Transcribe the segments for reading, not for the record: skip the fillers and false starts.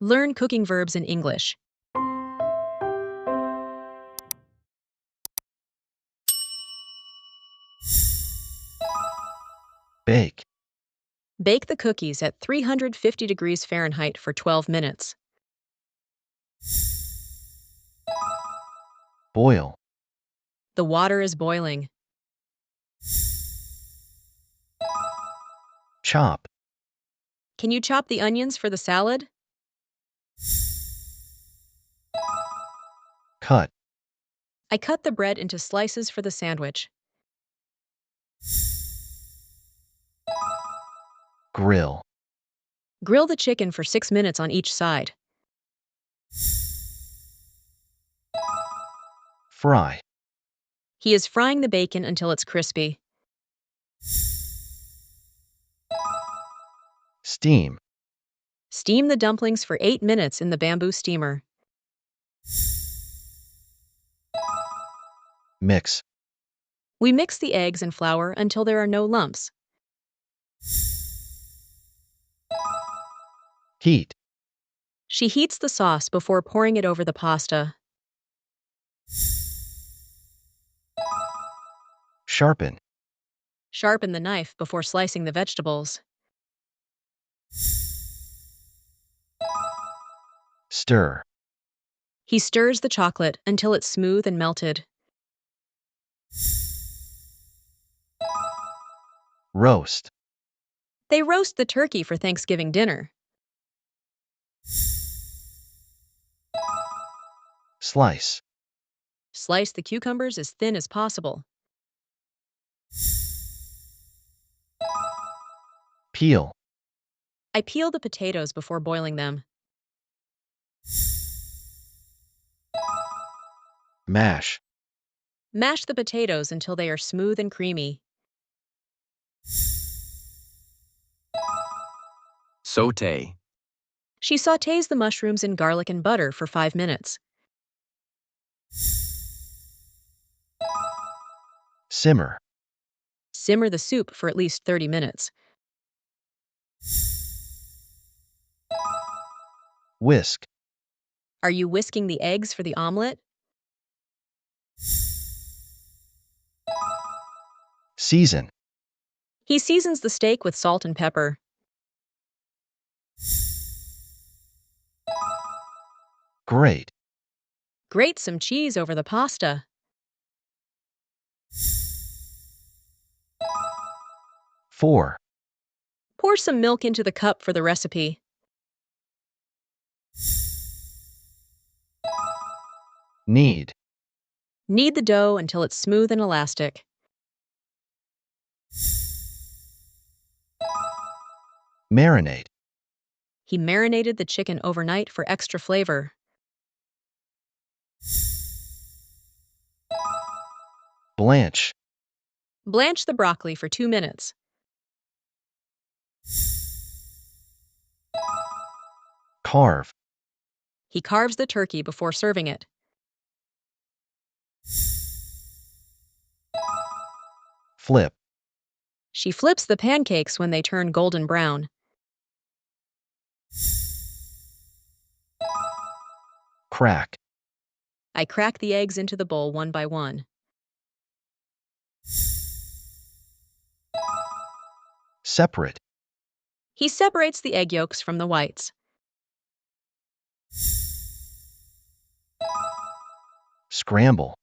Learn cooking verbs in English. Bake, Bake the cookies at 350 degrees Fahrenheit for 12 minutes. boil, The water is boiling. chop, Can you chop the onions for the salad? cut, I cut the bread into slices for the sandwich. grill, Grill the chicken for 6 minutes on each side. fry, He is frying the bacon until it's crispy. steam, Steam the dumplings for 8 minutes in the bamboo steamer. mix, We mix the eggs and flour until there are no lumps. heat, She heats the sauce before pouring it over the pasta. sharpen, Sharpen the knife before slicing the vegetables. stir, He stirs the chocolate until it's smooth and melted. roast, They roast the turkey for Thanksgiving dinner. slice, Slice the cucumbers as thin as possible. peel, I peel the potatoes before boiling them. mash, Mash the potatoes until they are smooth and creamy. Sauté. She sautés the mushrooms in garlic and butter for 5 minutes. simmer, Simmer the soup for at least 30 minutes. whisk, Are you whisking the eggs for the omelet? season, He seasons the steak with salt and pepper. grate, Grate some cheese over the pasta. pour, Pour some milk into the cup for the recipe. knead, Knead the dough until it's smooth and elastic. marinate, He marinated the chicken overnight for extra flavor. blanch, Blanch the broccoli for 2 minutes. carve, He carves the turkey before serving it. flip, She flips the pancakes when they turn golden brown. crack, I crack the eggs into the bowl one by one. separate, He separates the egg yolks from the whites. scramble,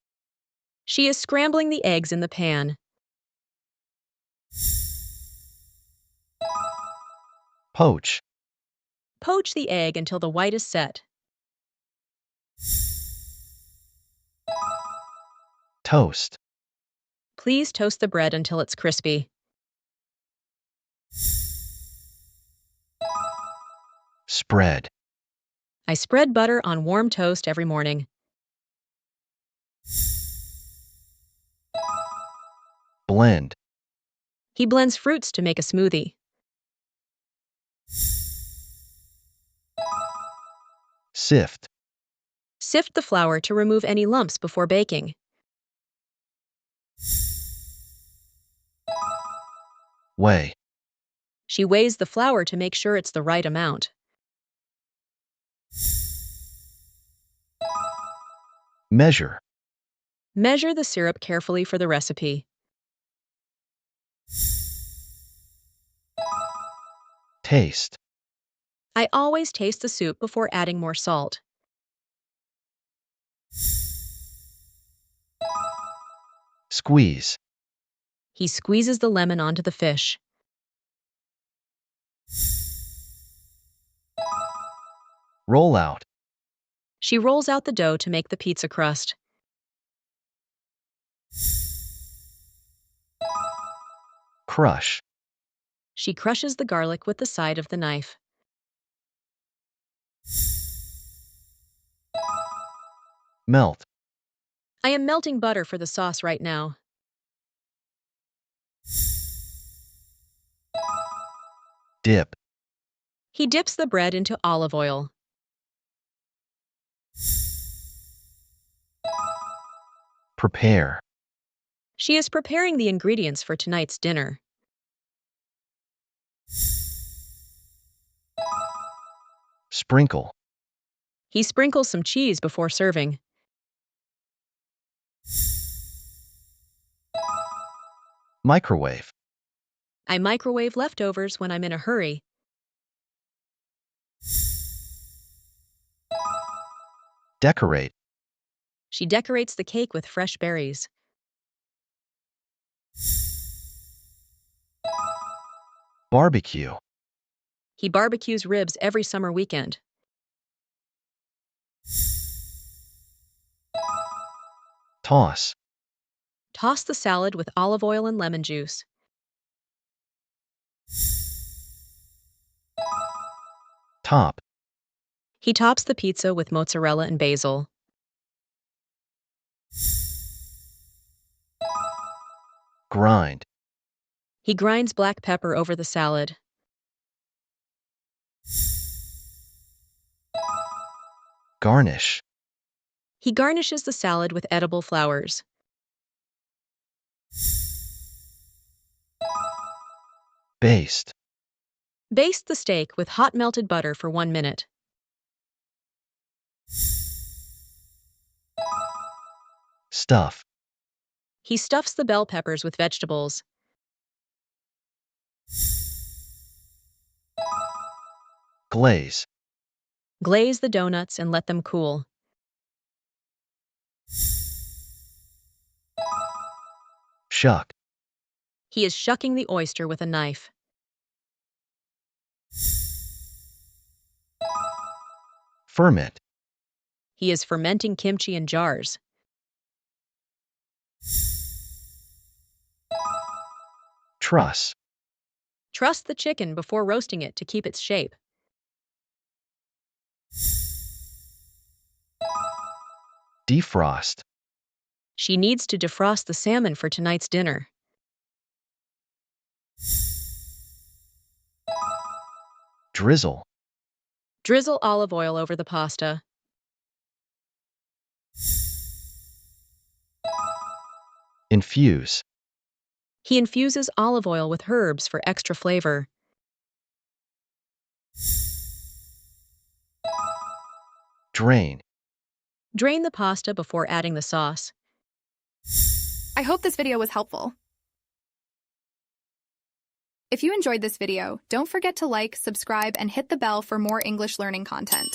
She is scrambling the eggs in the pan. poach, Poach the egg until the white is set. toast, Please toast the bread until it's crispy. spread, I spread butter on warm toast every morning. blend, He blends fruits to make a smoothie. sift, Sift the flour to remove any lumps before baking. weigh, She weighs the flour to make sure it's the right amount. Measure. Measure the syrup carefully for the recipe. Taste. I always taste the soup before adding more salt. Squeeze. He squeezes the lemon onto the fish. Roll out. She rolls out the dough to make the pizza crust. Crush. She crushes the garlic with the side of the knife. Melt. I am melting butter for the sauce right now. Dip. He dips the bread into olive oil. Prepare. She is preparing the ingredients for tonight's dinner. Sprinkle. He sprinkles some cheese before serving. Microwave. I microwave leftovers when I'm in a hurry. Decorate. She decorates the cake with fresh berries. Barbecue. He barbecues ribs every summer weekend. Toss. Toss the salad with olive oil and lemon juice. Top. He tops the pizza with mozzarella and basil. Grind. He grinds black pepper over the salad. Garnish. He garnishes the salad with edible flowers. Baste. Baste the steak with hot melted butter for 1 minute. Stuff. He stuffs the bell peppers with vegetables. Glaze. Glaze the donuts and let them cool. Shuck. He is shucking the oyster with a knife. Ferment. He is fermenting kimchi in jars. Truss. Truss the chicken before roasting it to keep its shape. Defrost. She needs to defrost the salmon for tonight's dinner. Drizzle. Drizzle olive oil over the pasta. Infuse. He infuses olive oil with herbs for extra flavor. Drain. Drain the pasta before adding the sauce. I hope this video was helpful. If you enjoyed this video, don't forget to like, subscribe, and hit the bell for more English learning content.